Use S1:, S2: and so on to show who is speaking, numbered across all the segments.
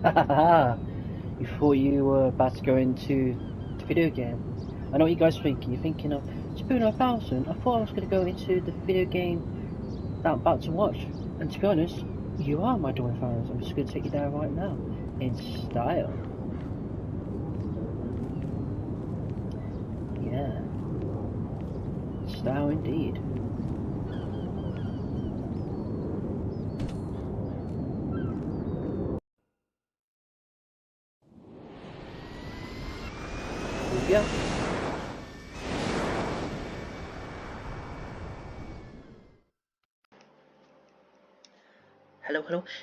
S1: Ha ha ha! You thought you were about to go into the video game. I know what you guys are thinking. You're thinking of Spoon 9000. I thought I was going to go into the video game that I'm about to watch. And to be honest, you are my Dawn fans. I'm just going to take you there right now. In style. Yeah. Style indeed. Olivia?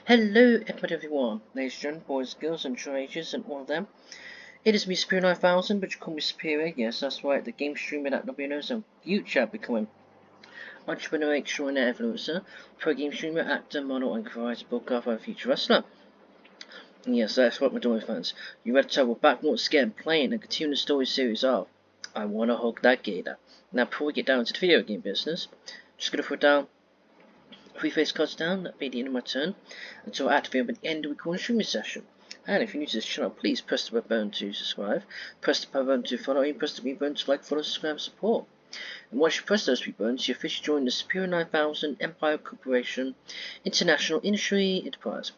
S1: Hello, everyone, ladies and gentlemen, boys, girls, and teenagers, and all of them. It is me, Superior 9000, but you call me Superior. Yes, that's right, the game streamer that nobody knows on future becoming entrepreneur, extraordinary influencer, pro game streamer, actor, model, and creator, broadcaster, and future wrestler. And yes, that's what we're doing, fans. You ready to tell we're back once again, playing and continuing the story series of I Wanna Hug That Gator. Now, before we get down to the video game business, just gonna put down 3 face cards down, that'll be the end of my turn, until I activate at the end of the recording streaming session. And if you're new to this channel, please press the red button to subscribe, press the power button to follow, and press the green button to like, follow, subscribe, and support. And once you press those 3 buttons, you officially join the Superior 9000 Empire Corporation International Industry Enterprise,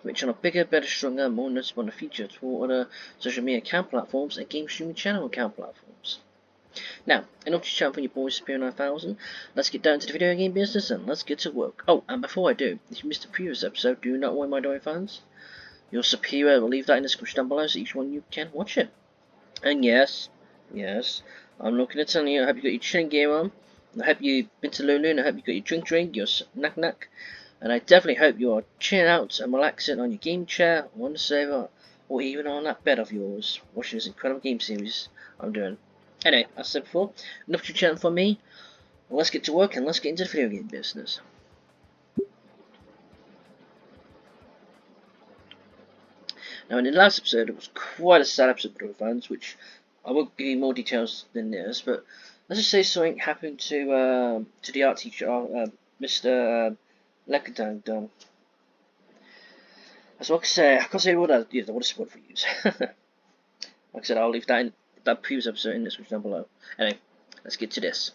S1: which on a bigger, better, stronger, more noticeable in the future to other social media account platforms and game streaming channel account platforms. Now, enough to chat for your boys Superior 9000. Let's get down to the video game business and let's get to work. Oh, and before I do, if you missed the previous episode, do not worry, my dear fans. Your Superior will leave that in the description down below so each one you can watch it. And yes, I'm looking at telling you, I hope you got your chilling gear on. I hope you've been to Lulu, and I hope you got your drink, your snack. And I definitely hope you are chilling out and relaxing on your game chair, or on the sofa, or even on that bed of yours, watching this incredible game series I'm doing. Anyway, as I said before, enough to chat for me. Let's get to work and let's get into the video game business. Now, in the last episode, it was quite a sad episode for the fans, which I won't give you more details than this, but let's just say something happened to the art teacher, Mr. Lekadang. That's what I can say. I can't say what I would have spoiled for you. Like I said, I'll leave that previous episode in the description down below. Anyway, let's get to this.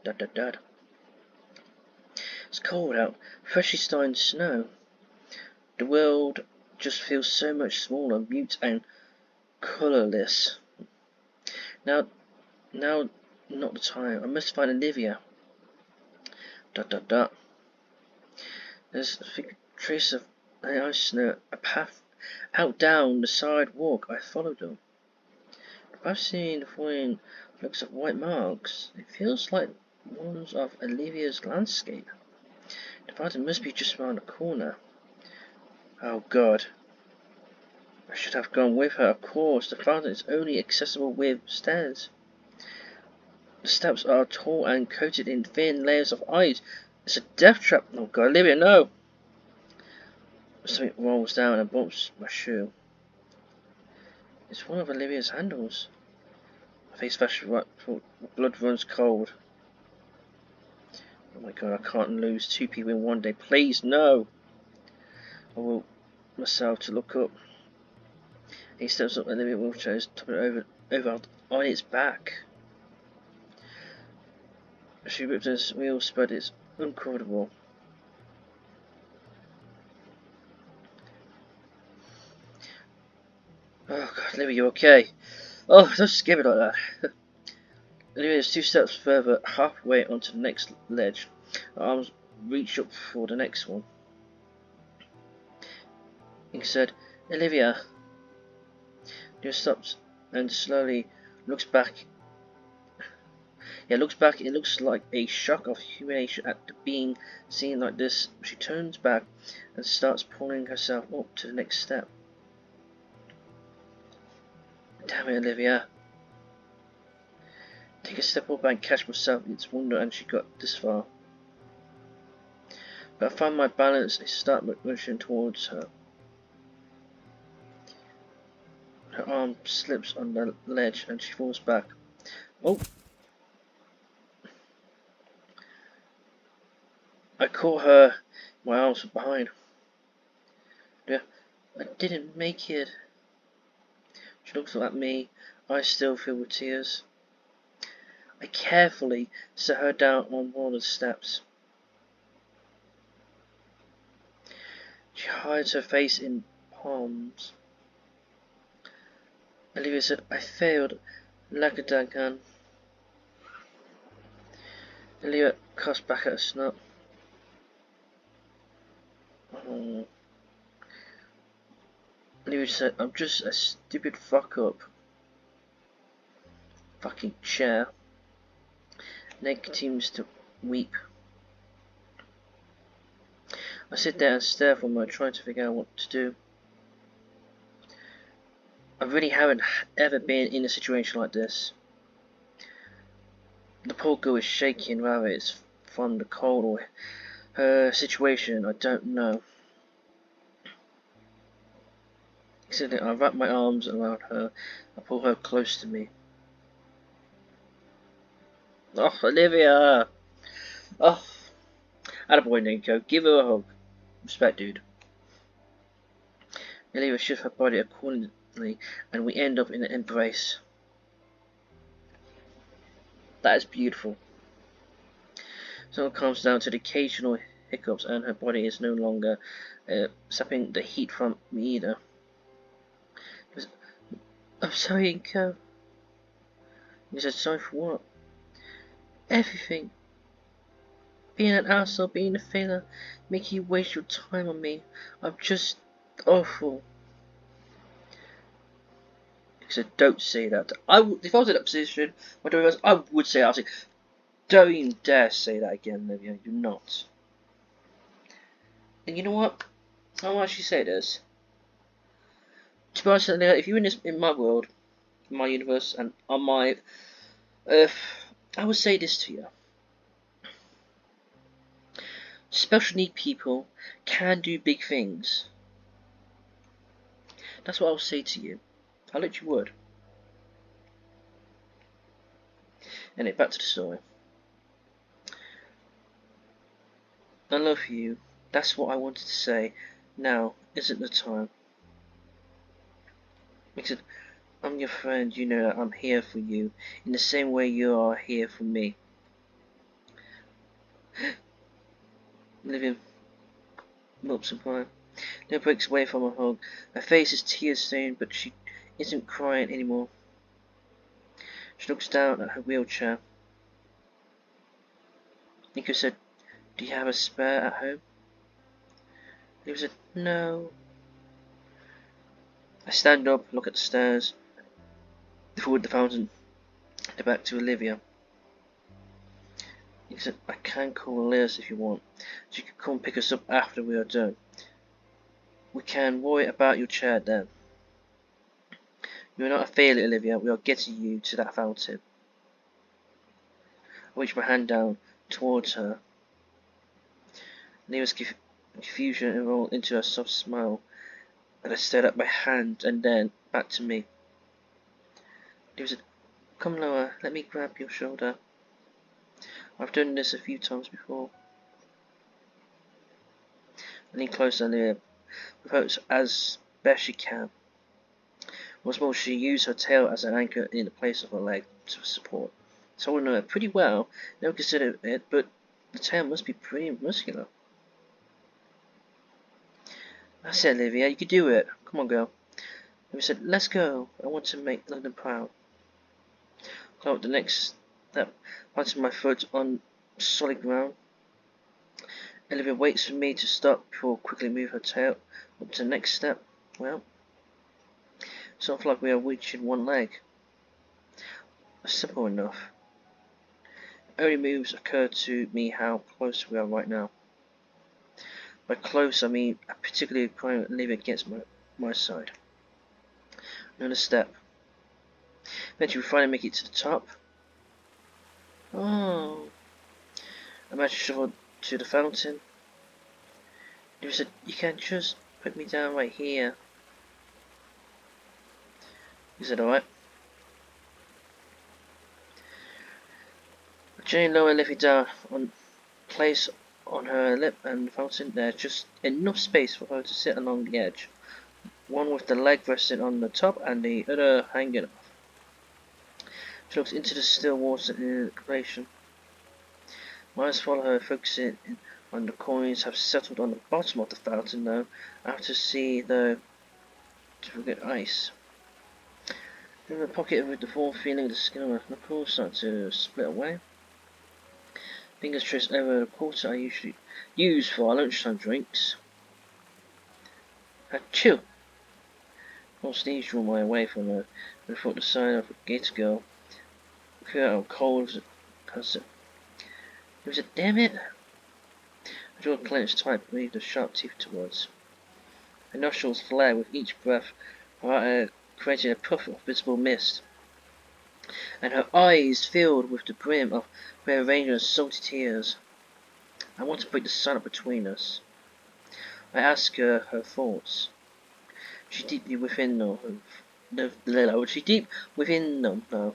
S1: It's cold out, freshly starting to snow. The world just feels so much smaller, mute, and colourless. Now, not the time. I must find Olivia. There's a thick trace of ice snow. A path out down the sidewalk. I followed them. I've seen the falling flecks of white marks. It feels like ones of Olivia's landscape. The fountain must be just around the corner. Oh God. I should have gone with her, of course. The fountain is only accessible with stairs. The steps are tall and coated in thin layers of ice. It's a death trap. Oh God, Olivia, no! Something rolls down and bumps my shoe. It's one of Olivia's handles. My face flashes right, blood runs cold. Oh my God, I can't lose 2 people in one day. Please, no! I will myself to look up. He steps up and Olivia wheelchair, top it over on its back. She ripped his wheel spread. It's uncomfortable. Oh God, Olivia, you okay? Oh, don't scare me like that. Olivia is 2 steps further, halfway onto the next ledge. Her arms reach up for the next one. He said, Olivia. Olivia stops and slowly looks back. Yeah, looks back. It looks like a shock of humiliation at being seen like this. She turns back and starts pulling herself up to the next step. Damn it, Olivia. Take a step up and catch myself. It's wonder and she got this far. But I find my balance and start motion towards her. Her arm slips on the ledge and she falls back. Oh! I caught her, my arms from behind. Yeah, I didn't make it. She looks at me, eyes still filled with tears. I carefully set her down on one of the steps. She hides her face in palms. Olivia said, I failed. Lagadagan. Olivia cussed back at her snot. Oh. Olivia said, I'm just a stupid fuck up. Fucking chair. Ned continues to weep. I sit there and stare from her, trying to figure out what to do. I really haven't ever been in a situation like this. The poor girl is shaking, rather it's from the cold or her situation, I don't know. Except I wrap my arms around her, I pull her close to me. Oh, Olivia! Oh, attaboy, Nico, give her a hug. Respect, dude. Olivia shifts her body accordingly, and we end up in an embrace. That is beautiful. So it comes down to the occasional hiccups, and her body is no longer sapping the heat from me either. I'm sorry, Inco. He said, sorry for what? Everything. Being an asshole, being a failure, making you waste your time on me. I'm just awful. He said, don't say that. If I was in that position, I would say that. I would say, don't even dare say that again, Olivia. You're not. And you know what? I'll actually say this. To be honest, if you're in my world, in my universe, and on my Earth, I would say this to you. Special need people can do big things. That's what I'll say to you. I literally would. Anyway, back to the story. I love you. That's what I wanted to say. Now isn't the time. Because I'm your friend, you know that I'm here for you in the same way you are here for me. Olivia mops and crying. Then breaks away from her hug. Her face is tear stained, but she isn't crying anymore. She looks down at her wheelchair. Nico said, do you have a spare at home? Olivia said, no. I stand up, look at the stairs, toward the fountain, and back to Olivia. He said, I can call Liz if you want. She can come pick us up after we are done. We can worry about your chair then. You are not a failure, Olivia. We are getting you to that fountain. I reach my hand down towards her. Olivia's confusion rolled into a soft smile, and I stared at my hand and then back to me. Olivia said, come lower, let me grab your shoulder. I've done this a few times before. I lean closer and Olivia approached as best she can. Once more, she used her tail as an anchor in the place of her leg to support. So I know her pretty well, never considered it, but the tail must be pretty muscular. That's it, Olivia, you can do it. Come on, girl. Olivia said, let's go. I want to make London proud. Climb up the next step, planting my foot on solid ground. Olivia waits for me to stop before quickly move her tail up to the next step. Well, it's not like we are reaching one leg. Simple enough. Only moves occur to me how close we are right now. By close, I mean a particularly prime Olivia against my side. Another step. Eventually, we finally make it to the top. Oh. I managed to shovel to the fountain. Olivia said, you can just put me down right here. He said, alright. I gently lower Olivia down on place on her lip and the fountain. There's just enough space for her to sit along the edge, one with the leg resting on the top and the other hanging off. She looks into the still water in creation. My eyes follow her, focusing on the coins have settled on the bottom of the fountain though. I have to see the to forget ice. In the pocket with the full feeling the skin of my knuckles start to split away. Fingers trace over the quarter I usually use for our lunchtime drinks. Achoo! Full sneeze drew my away from her and thought the sign of a Gator girl. Clear out cold as a concert. It was a damn it! My jaw clenched tight, breathed the sharp teeth towards. Her nostrils flared with each breath, creating a puff of visible mist, and her eyes filled with the brim of rearranged salty tears. I want to break the silence between us. I asked her her thoughts. She deep within them now.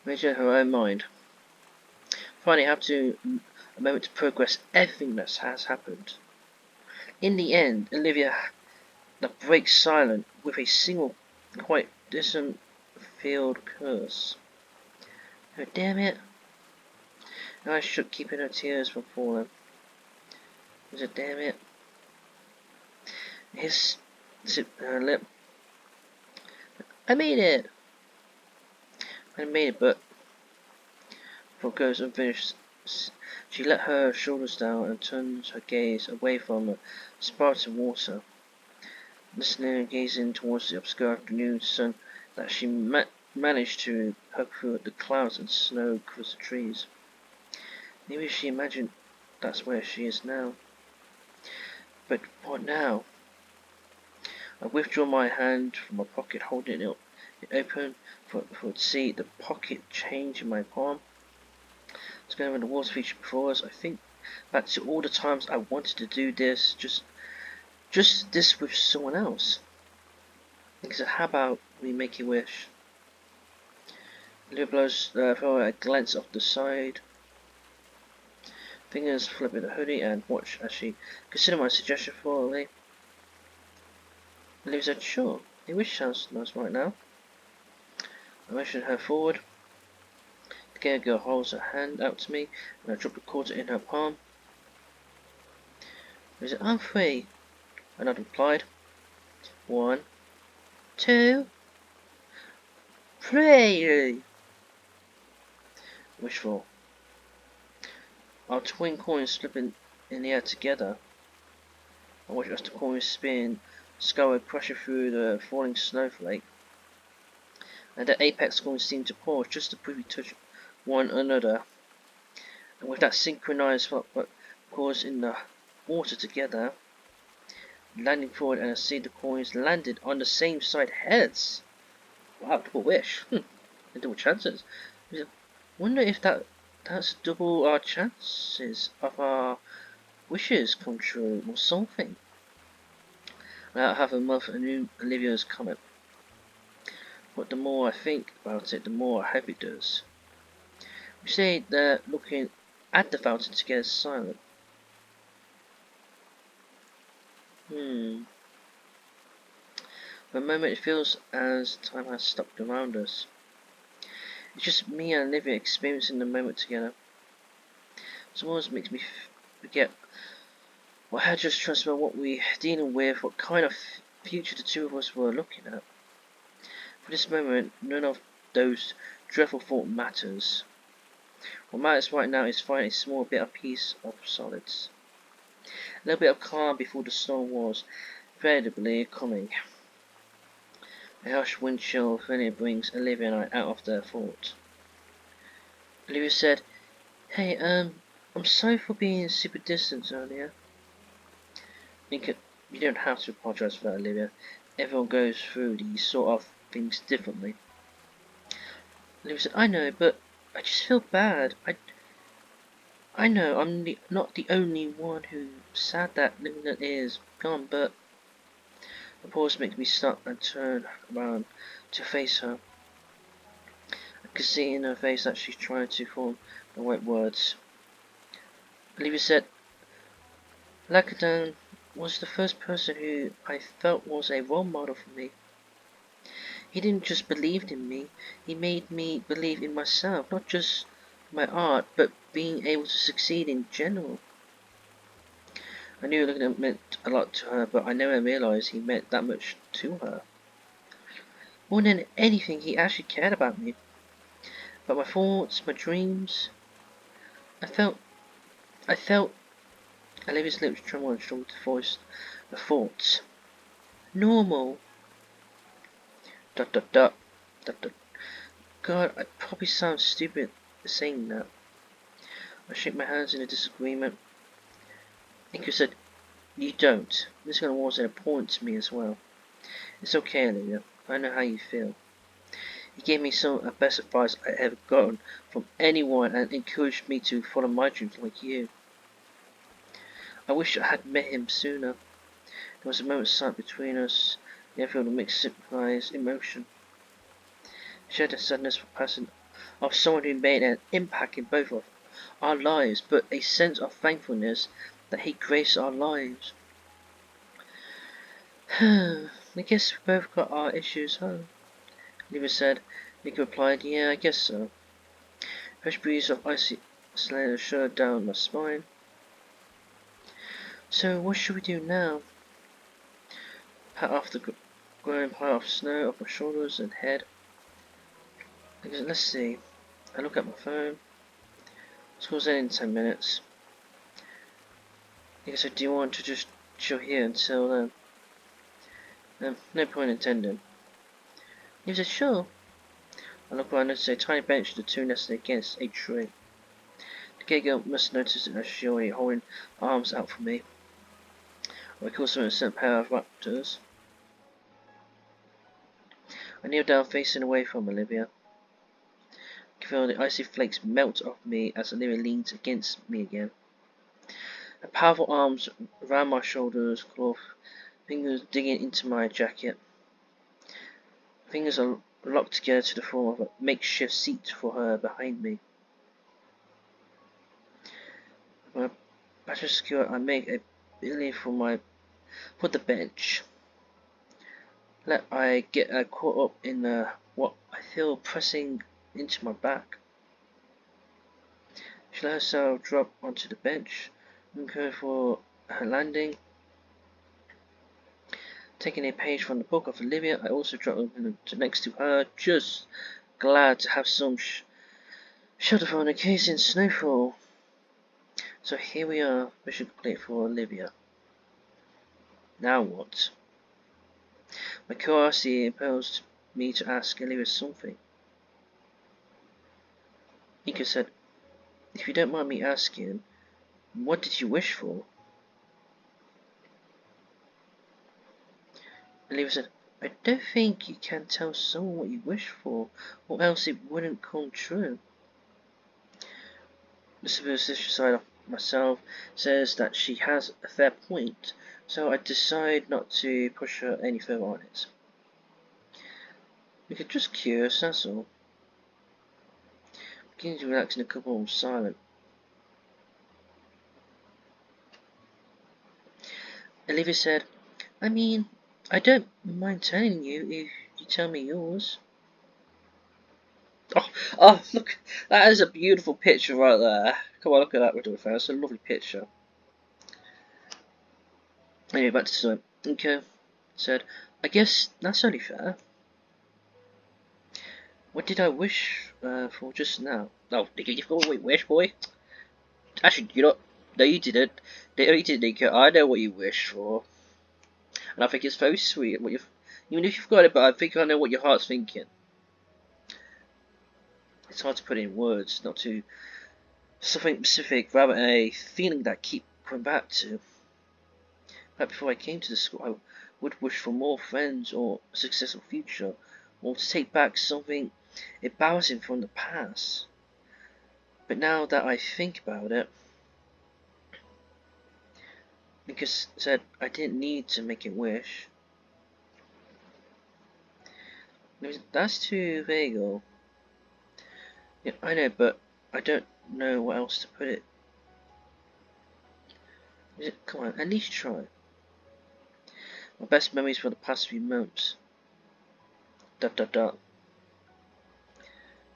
S1: Measured her own mind. Finally, I have to a moment to progress everything that has happened. In the end, Olivia breaks silent with a single, quite distant field curse. Oh, damn it! And I shook, keeping her tears from falling. It was a damn it. His her lip. I made it! I made it, but before it goes unfinished, she let her shoulders down and turned her gaze away from the sparkling water, listening and gazing towards the obscure afternoon sun that she managed to poke through the clouds and snow across the trees. Maybe she imagined that's where she is now. But what now? I withdraw my hand from my pocket, holding it open for to see the pocket change in my palm. Together with the water feature before us, I think back to all the times I wanted to do this, just this with someone else. So how about we make a wish? Olivia blows for a glance off the side. Fingers flip at the hoodie and watch as she considered my suggestion thoroughly. Olivia said, sure, a wish sounds nice right now. I motioned her forward. The Gator girl holds her hand out to me, and I drop the quarter in her palm. Olivia said, I'm free. And I replied, 1, 2, 3. Wishful. Our twin coins slipping in the air together. I watched as the coins spin, skyward crashing through the falling snowflake. And the apex coins seemed to pause just to briefly touch one another. And with that synchronized pause in the water together, landing forward, and I see the coins landed on the same side heads. Wow, double wish. And double chances. I wonder if that's double our chances of our wishes come true or something. Without having a month and new Olivia's comment. But the more I think about it, the more I hope it does. We stayed there looking at the fountain together, silent. For a moment it feels as time has stopped around us. It's just me and Olivia experiencing the moment together. Sometimes makes me forget what had just transpired, what we're dealing with, what kind of future the two of us were looking at. For this moment, none of those dreadful thoughts matters. What matters right now is finding a small bit of peace of solids. A little bit of calm before the storm was inevitably coming. A harsh wind chill finally brings Olivia and I out of their thought. Olivia said, hey, I'm sorry for being super distant earlier. You don't have to apologize for that, Olivia. Everyone goes through these sort of things differently. Olivia said, I know, but I just feel bad. I know I'm not the only one who's sad that Linda is gone, but the pause makes me stop and turn around to face her. I can see in her face that she's trying to form the right words. Olivia said, Lakadan was the first person who I felt was a role model for me. He didn't just believe in me, he made me believe in myself, not just my art, but being able to succeed in general. I knew Lakadan meant a lot to her, but I never realized he meant that much to her. More than anything, he actually cared about me, about my thoughts, my dreams. I felt Olivia's lips trembled and struggled to voice the thoughts. Normal. Dot dot dot. Dot dot. God, I probably sound stupid saying that. I shook my hands in a disagreement. Inco said, You don't. This kind of was important to me as well. It's okay, Olivia. I know how you feel. He gave me some of the best advice I ever gotten from anyone and encouraged me to follow my dreams like you. I wish I had met him sooner. There was a moment's silence between us. I felt a mixed surprise, emotion. Shared a sadness for passing of someone who made an impact in both of our lives, but a sense of thankfulness that he graced our lives. I guess we both got our issues, huh? Olivia said. Nick replied, Yeah, I guess so. Fresh breeze of icy slayer shuddered down my spine. So what should we do now? Pat off the growing pile of snow off my shoulders and head. Let's see. I look at my phone. School's in 10 minutes. I guess I do want to just chill here until then. No point intended. He said, Sure. I look around and notice a tiny bench the two nested against a tree. The gay girl must notice it as she already holding her arms out for me. I recall some innocent pair of raptors. I kneel down facing away from Olivia. I can feel the icy flakes melt off me as Olivia leans against me again. Her powerful arms around my shoulders, claw fingers digging into my jacket. Fingers are locked together to the form of a makeshift seat for her behind me. With my battered skirt, I make a billion for the bench. Let I get caught up in what I feel pressing into my back. She let herself drop onto the bench and go for her landing. Taking a page from the book of Olivia, I also dropped next to her, just glad to have some shelter from the case in snowfall. So here we are, mission complete for Olivia. Now what? My curiosity impels me to ask Olivia something. Inco said, If you don't mind me asking, what did you wish for? Olivia said, I don't think you can tell someone what you wish for, or else it wouldn't come true. The superstitious side of myself says that she has a fair point, so I decide not to push her any further on it. We're just curious, that's all. Beginning to relax in a couple of silent. Olivia said, I mean, I don't mind telling you if you tell me yours. Oh, look, that is a beautiful picture right there. Come on, look at that, Riddle fan. It's a lovely picture. Anyway, back to the story. Okay, said, I guess that's only fair. What did I wish for just now? Oh, did you forget what you wish, boy? Actually, you know, no, you didn't. No, you didn't, Nico. I know what you wish for, and I think it's very sweet. What you, even if you forgot it, but I think I know what your heart's thinking. It's hard to put in words, not to something specific, rather a feeling that I keep coming back to. Right before I came to the school, I would wish for more friends or a successful future, or to take back something embarrassing from the past. But now that I think about it, because said I didn't need to make a wish. That's too vague. Yeah, I know, but I don't know what else to put it. Come on, at least try. My best memories for the past few months. ...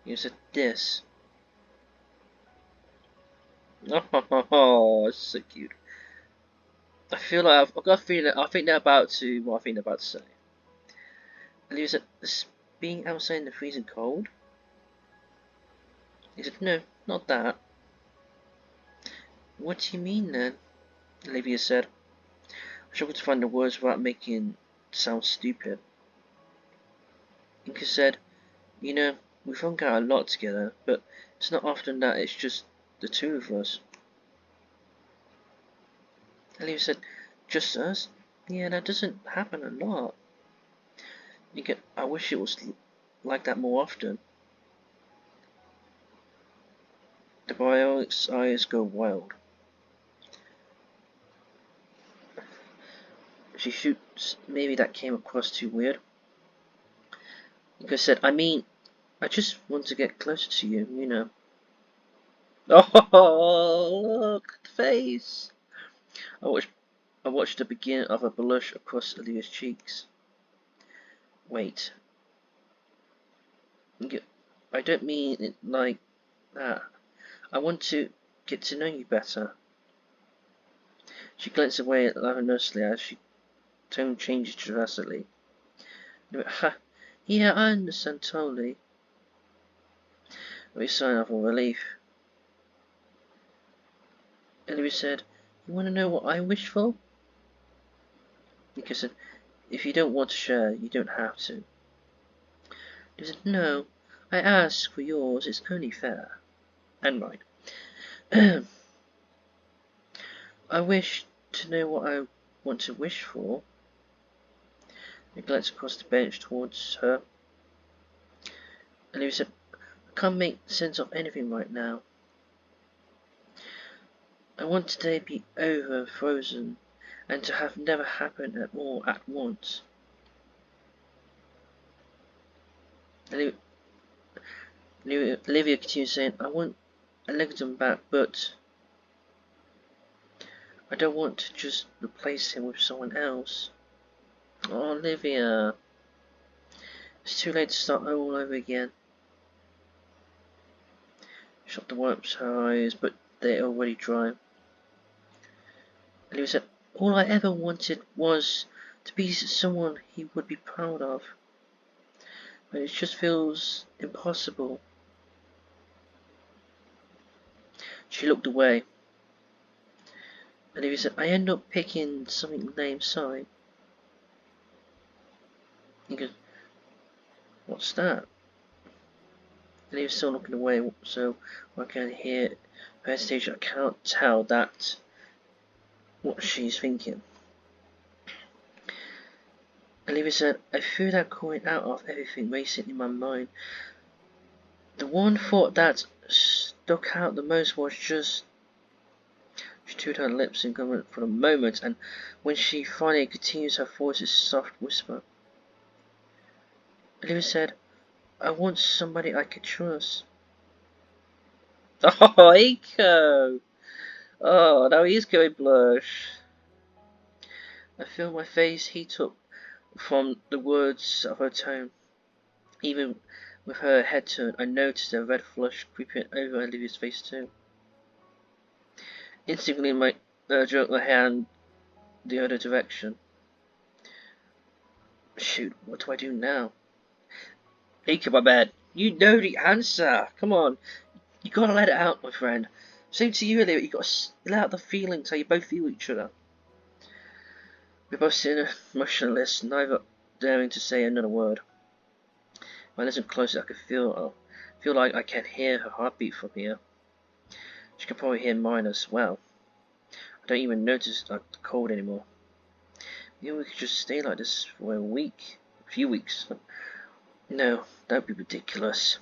S1: You said this. Oh, it's so cute. I feel like I've got a feeling. I think they're about to. What I think they're about to say. And he said, "This being outside in the freezing cold." He said, "No, not that." "What do you mean then?" Olivia said. I struggled to find the words without making it sound stupid. Inca said, "You know, we've hung out a lot together, but it's not often that it's just the two of us." Olivia said, "Just us? Yeah, that doesn't happen a lot." Inca, "I wish it was like that more often." The boy's eyes go wild. She shoots. Maybe that came across too weird. Inca said, "I mean, I just want to get closer to you, you know." Oh, look at the face. I watched the beginning of a blush across Olivia's cheeks. Wait. I don't mean it like that. I want to get to know you better. She glanced away rather nervously as she tone changed drastically. Ha, yeah, I understand totally. We sign off of relief. Olivia said, "You want to know what I wish for?" Nika said, "If you don't want to share, you don't have to." He said, "No, I ask for yours. It's only fair." And right. I wish to know what I want to wish for. He glanced across the bench towards her. Olivia said, "I can't make sense of anything right now. I want today to be over, frozen, and to have never happened at all at once." Olivia continued saying, "I want Alexander back, but I don't want to just replace him with someone else." Oh, Olivia. It's too late to start all over again. She wipes her eyes, but they're already dry. Olivia said, "All I ever wanted was to be someone he would be proud of. But it just feels impossible." She looked away. Olivia said, "I end up picking something lame, sorry." He goes, "What's that?" Olivia's still looking away, so I can hear her hesitation. I cannot tell that what she's thinking. Olivia said, "I threw that coin out of everything racing in my mind. The one thought that stuck out the most was just..." She chewed her lips in government for a moment, and when she finally continues, her voice is a soft whisper. Olivia said, "I want somebody I could trust." Oh, Eco! Oh, now he's going blush. I feel my face heat up from the words of her tone. Even with her head turned, I noticed a red flush creeping over Olivia's face too. Instantly, my jerked my hand the other direction. Shoot, what do I do now? Eco, my man, you know the answer. Come on, you gotta let it out, my friend. Same to you, Olivia. You gotta let out the feelings how you both feel each other. We're both sitting motionless, neither daring to say another word. When I listen closely, I could feel like I can hear her heartbeat from here. She can probably hear mine as well. I don't even notice the cold anymore. Maybe we could just stay like this for a few weeks. No, don't be ridiculous.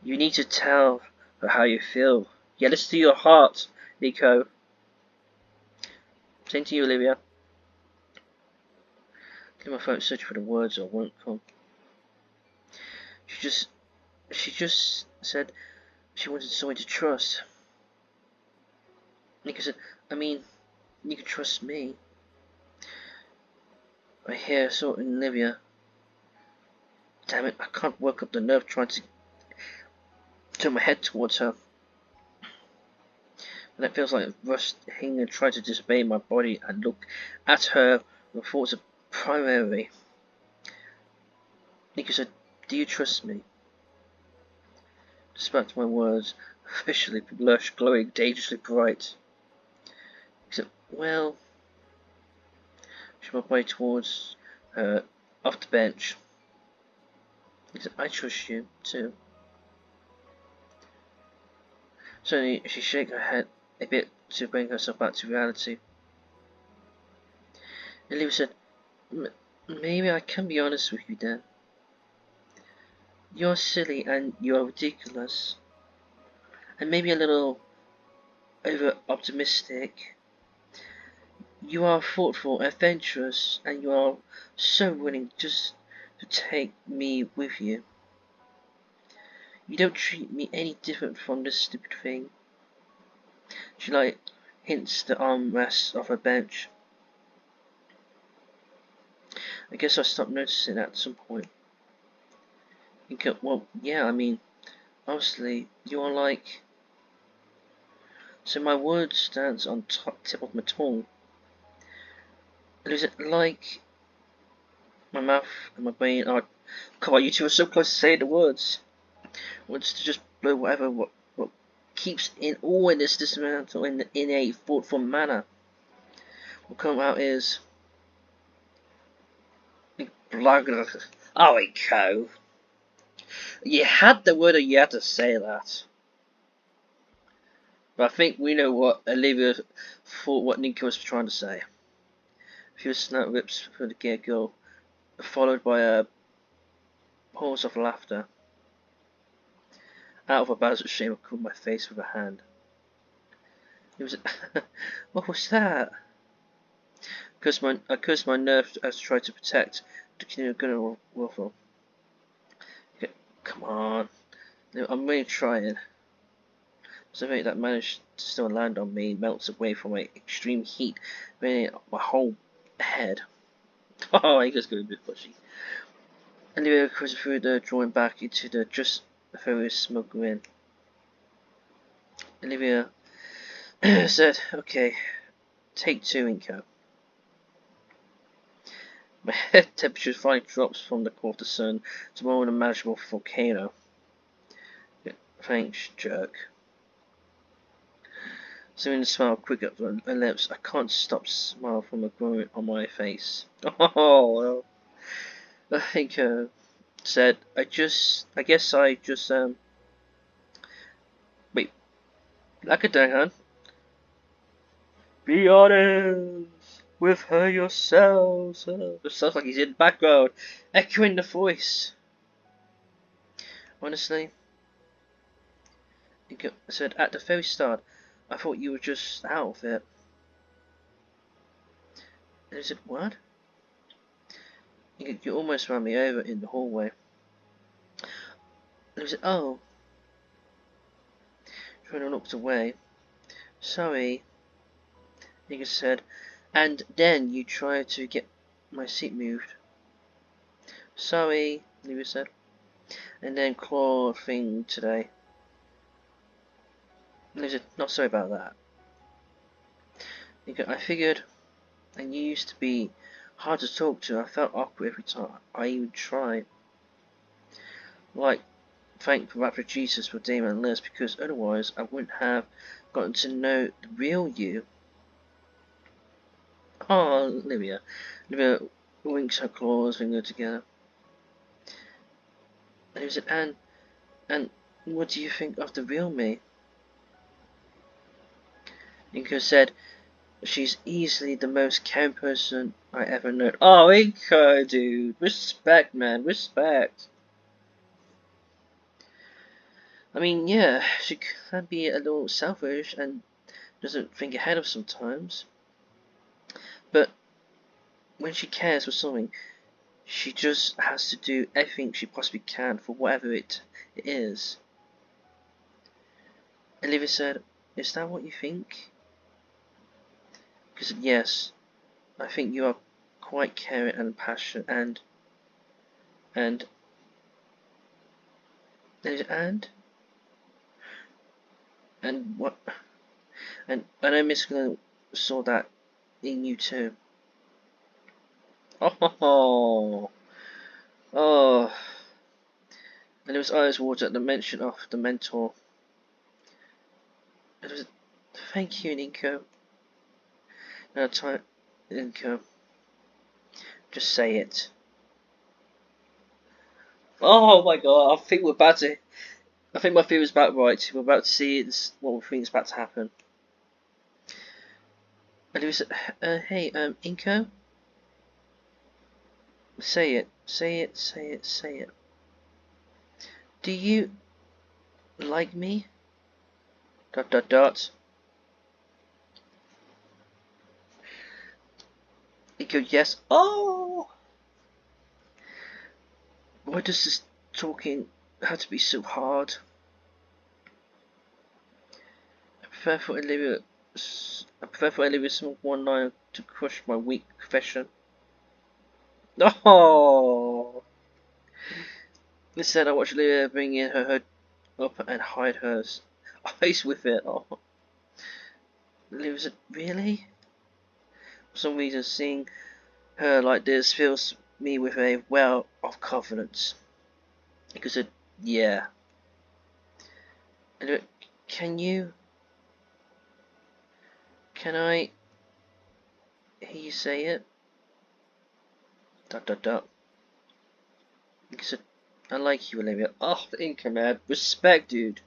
S1: You need to tell her how you feel. Yeah, listen to your heart, Nico. Same to you, Olivia. Get my phone searching for the words or won't come. She just said she wanted someone to trust. Nico said, "I mean, You can trust me. I hear sort of Olivia. Damn it, I can't work up the nerve trying to turn my head towards her. And it feels like Rust Hinger tried to disobey my body and look at her with thoughts of primary. Nico said, do you trust me? Despite my words, officially lush, glowing, dangerously bright. He said, well, she moved my body towards her off the bench. He said, I trust you, too. Suddenly, she shook her head a bit to bring herself back to reality. Olivia said, maybe I can be honest with you then. You're silly and you're ridiculous. And maybe a little over-optimistic. You are thoughtful, adventurous, and you are so willing just to take me with you. You don't treat me any different from this stupid thing. She hints the armrests of her bench. I guess I stopped noticing at some point. You go, well, yeah, I mean, obviously, you are like... So my word stands on tip of my tongue. And is it like my mouth and my brain are... Come on, you two are so close to saying the words. Wants to just blow whatever what keeps in all in this dismantle in a thoughtful manner. What come out is... Oh, Inco. You had the word and you had to say that. But I think we know what Olivia thought what Nico was trying to say. A few snap rips for the get-go, followed by a pause of laughter. Out of a bowels of shame, I covered my face with a hand. It was... What was that? I cursed my nerves as I tried to protect the Gunnar Waffle. Okay, come on. No, I'm really trying. Something that managed to still land on me melts away from my extreme heat, burning my whole head. Oh, I just got a bit pushy. Olivia cruised through the drawing back into the just very smoke grin. Olivia said, okay, take two, Inco. My head temperature finally drops from the quarter sun to more than a manageable volcano. Thanks, jerk. Seeing the smile quick up on her lips, I can't stop smile from a growing on my face. Oh, well. Inco said, I guess I just, wait, like a dang, huh? Be honest with her yourselves. It sounds like he's in the background, echoing the voice. Honestly, Inco said, at the very start, I thought you were just out of it. And he said, what? You almost ran me over in the hallway. And he said, oh. Trina looked away. Sorry, Nigga said, and then you tried to get my seat moved. Sorry, Nigga said, and then claw thing today. Nigga said, not sorry about that. Nigga, I figured, and you used to be hard to talk to. I felt awkward every time I even tried. Like, thank the rapper Jesus for Damon and Liz, because otherwise I wouldn't have gotten to know the real you. Oh, Olivia. Olivia winks her claws, finger together. And he said, and what do you think of the real me? Inco said, she's easily the most caring person I ever known. Oh, Inco, dude. Respect, man. Respect. I mean, yeah, she can be a little selfish and doesn't think ahead of sometimes. But when she cares for something, she just has to do everything she possibly can for whatever it is. Olivia said, is that what you think? Because yes, I think you are quite caring and passionate and and what, and I know Miss Glenn saw that in you too. Oh, oh, and it was eyes water at the mention of the mentor. It was, thank you, Inco. No time, Inco. Just say it. Oh my god, I think we're about to. I think my theory's about right. We're about to see what we think is about to happen. And it was, hey, Inco? Say it, say it, say it, say it. Do you like me? Dot dot dot. Inco, yes. Oh! Why does this talking have to be so hard? I prefer for Olivia's small one line to crush my weak confession. Oh! Instead, I watch Olivia bring in her hood up and hide her eyes with it. Oh. Olivia said, really? For some reason, seeing her like this fills me with a well of confidence. Because said, yeah. And can I hear you say it? Dot dot dot. Because said, I like you, Olivia. Oh, the Inca man. Respect, dude.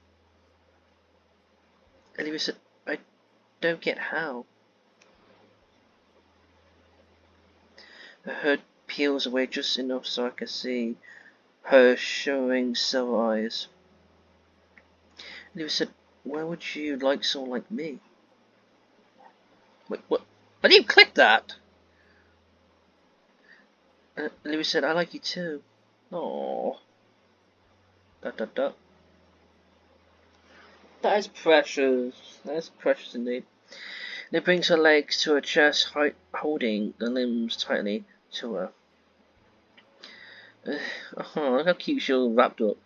S1: Olivia said, I don't get how. Her hood peels away just enough so I can see her showing silver eyes. Olivia said, why would you like someone like me? Wait, what? Why did you click that? Olivia said, I like you too. Aww. Dot dot dot. That is precious. That is precious indeed. And it brings her legs to her chest, holding the limbs tightly to her. Oh, look how cute she's all wrapped up.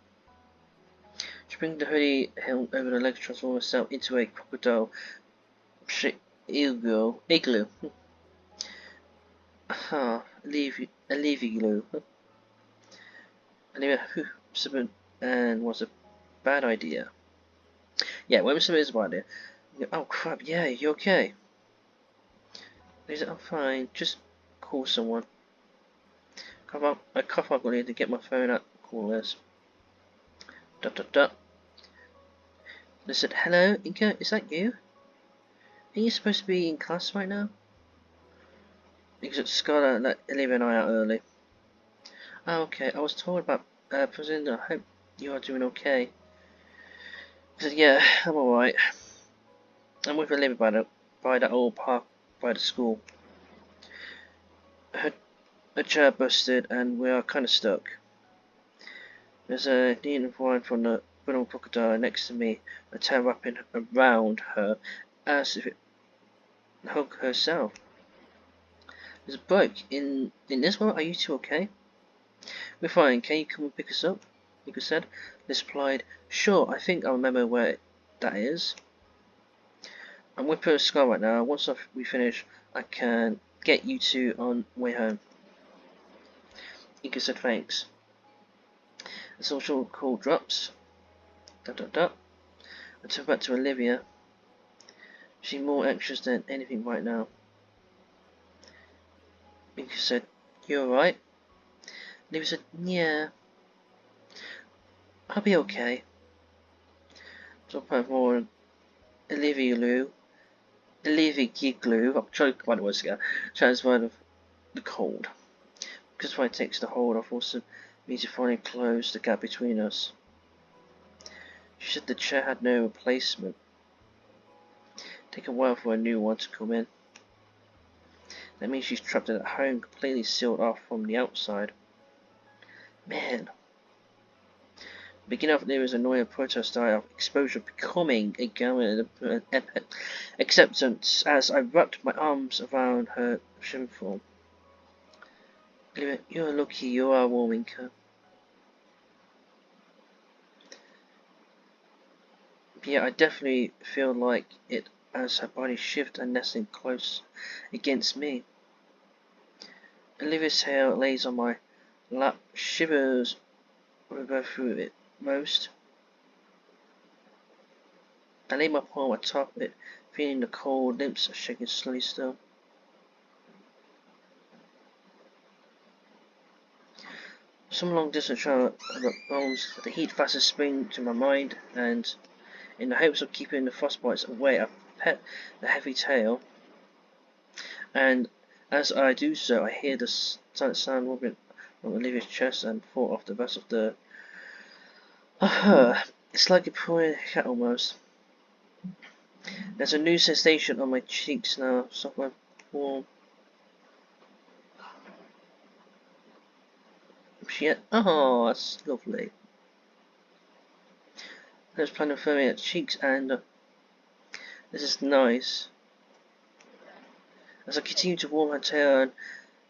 S1: She brings the hoodie held over the legs, transform herself into a crocodile igloo. Leavy glue. Anyway, and was a bad idea. Yeah, when something is a bad idea. Oh crap, yeah, you okay? He said, I'm fine, just call someone. I cough up, I need to get my phone out, call this. Dot dot dot. They said, hello, Inca, is that you? Are you supposed to be in class right now? Because Scarlett let Olivia and I out early. Oh, okay, I was told about President, I hope you are doing okay. He said, yeah, I'm alright. I'm with Olivia by that old park by the school. Her chair busted and we are kind of stuck. There's a neon wine from the little crocodile next to me, a tail wrapping around her as if it hugged herself. There's a bloke in this one. Are you two okay? We're fine. Can you come and pick us up? Nico said. Liz replied, sure, I think I remember where that is. I'm with her Scar right now. Once we finish, I can get you two on way home. Nico said thanks. The social call drops. Dot dot dot. I turned back to Olivia. She's more anxious than anything right now. Nico said, you alright? Olivia said, yeah. I'll be okay. Talk about more Olivia glue. I'm trying to find the words again. Transfer of the cold. Because if I takes the hold off also means to finally close the gap between us. She said the chair had no replacement. Take a while for a new one to come in. That means she's trapped at home, completely sealed off from the outside. Man. Beginning off there is annoying protest of exposure becoming a garment acceptance as I wrapped my arms around her shivering form. You're lucky you are warm, Inco. Yeah, I definitely feel like it as her body shifts and nestling close against me. Olivia's hair lays on my lap, shivers river through it most. I lay my palm atop it, feeling the cold lips shaking slowly still. Some long distance travel bones, the heat fastest spring to my mind, and in the hopes of keeping the frostbites away, I pet the heavy tail, and as I do so, I hear the silent sound wobbling on Olivia's chest and fall off the rest of the it's like a pulling a cat almost. There's a new sensation on my cheeks now, somewhere warm. Shit. Oh, that's lovely. There's planning for me at cheeks, and this is nice. As I continue to warm her tail and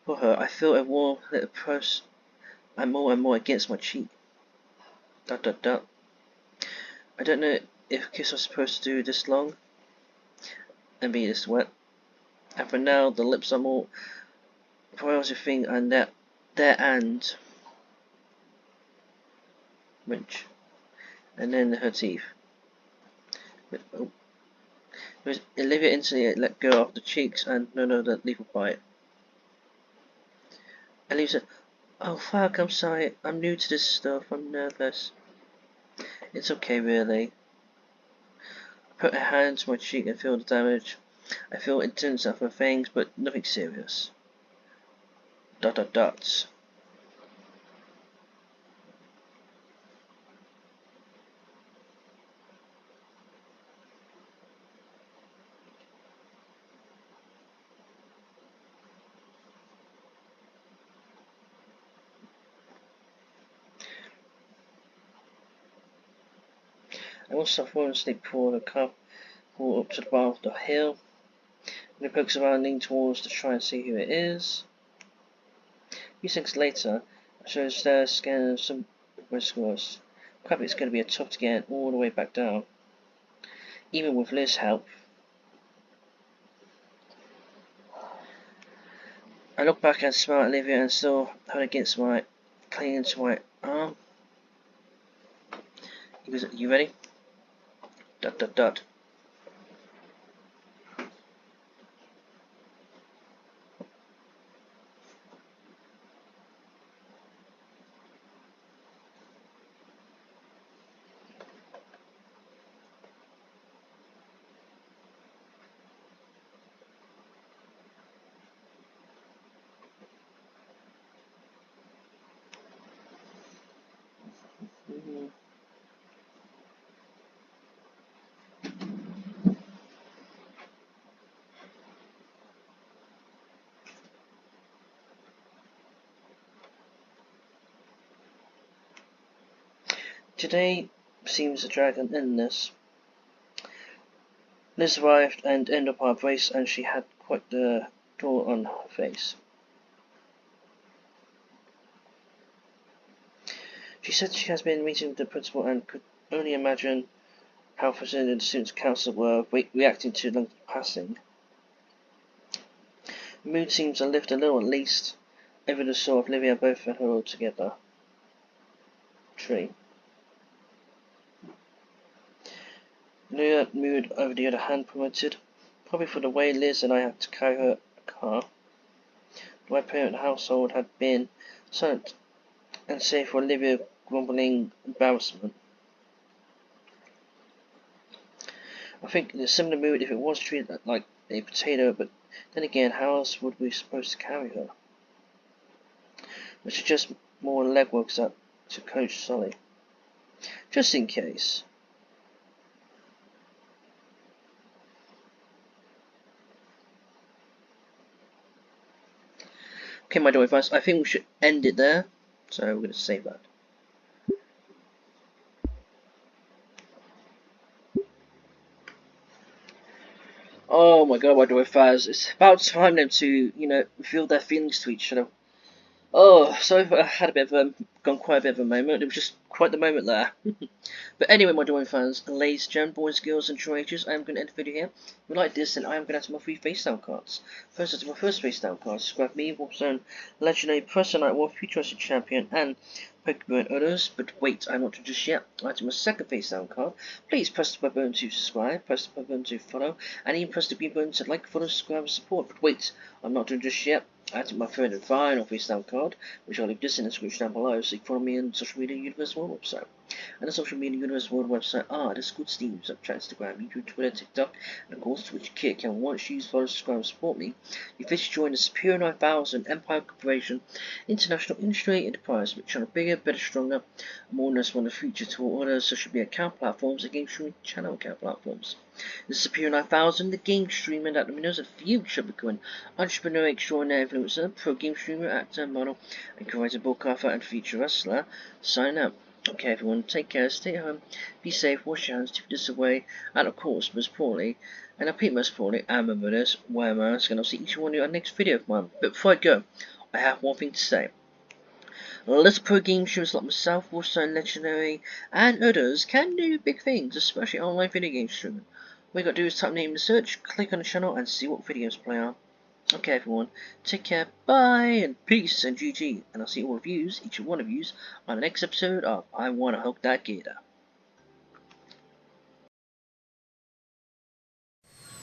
S1: for her, I feel a warm little press and more against my cheek. Dot dot dot. I don't know if a kiss was supposed to do this long and be this wet. And for now, the lips are more priority thing, and there and wrench, and then her teeth. Oh. Olivia instantly let go of the cheeks and no, that leave a bite. Olivia said, "Oh fuck, I'm sorry. I'm new to this stuff. I'm nervous." "It's okay, really." I put her hand to my cheek and feel the damage. I feel intense of her fangs, but nothing serious. Dot dot dots. I must have fallen asleep before the car pulled up to the bottom of the hill. When it pokes around, lean towards to try and see who it is. A few seconds later, I show the stairs scanning some whiskers. Crap, it's going to be tough to get all the way back down, even with Liz's help. I look back and smell at Olivia and still her against my, clinging to my arm. He goes, "You ready?" Dot dot dot. Today seems to drag an endless. Liz arrived and ended up our brace, and she had quite the drawl on her face. She said she has been meeting with the principal and could only imagine how frustrated the students' council were reacting to the passing. The mood seems to lift a little at least over the saw of Olivia both and her all together. Tree. The mood, over the other hand, promoted, probably for the way Liz and I had to carry her car. My parent household had been silent, and save for Olivia grumbling embarrassment. I think in a similar mood if it was treated like a potato, but then again, how else would we supposed to carry her? Which is just more legwork to Coach Sully. Just in case. Okay, my dear advice, I think we should end it there. So we're going to save that. Oh my god, my dear fans, it's about time then to, you know, reveal their feelings to each other. Oh, so I had a bit of gone quite a bit of a moment. It was just quite the moment there. But anyway, my dear fans, ladies, gentlemen, boys, girls, and teenagers, I am going to end the video here. If you like this, then I am going to add to my free face down cards. First, to my first face down card, subscribe me, Wolfzone, legendary Press Night War, futuristic champion, and Pokemon and others. But wait, I'm not done just yet. I add to my second face down card. Please press the red button to subscribe, press the red button to follow, and even press the green button to like, follow, subscribe, and support. But wait, I'm not done just yet. I added my third and final face down card, which I'll leave this in the description down below, so you can follow me on social media universe world website. And the social media universe world website are Discord, Steam, Snapchat, Instagram, YouTube, Twitter, TikTok, and of course Twitch. Kick. And once you use, follow, subscribe, and support me, you officially join the Superior 9000 Empire Corporation International Industry Enterprise, which are bigger, better, stronger, and more than one of the future to all other social media account platforms and game streaming channel account platforms. The Superior 9000, the game streamer that knows the future becoming entrepreneur, extraordinary influencer, pro game streamer, actor, model, and creator, broadcaster, and feature wrestler. Sign up. Okay, everyone, take care, stay home, be safe, wash your hands, keep this away, and of course, most importantly, and I repeat most importantly, and remember this, wear a mask, and I'll see each one of you on the next video of mine. But before I go, I have one thing to say. Little pro game streamers like myself, also legendary, and others can do big things, especially online video game streaming. All you got to do is type name in the search, click on the channel, and see what videos play on. Okay, everyone, take care, bye, and peace, and GG, and I'll see all of yous, each one of yous, on the next episode of I Wanna Hug That Gator.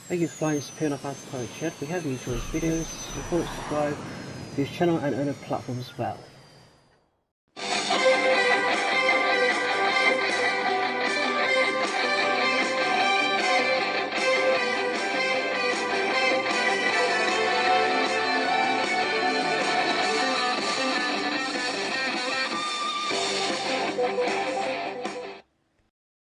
S1: Thank you for flying Superior 9000 Pirate Shed. If you have enjoyed these videos, support, subscribe to this channel and other platforms as well.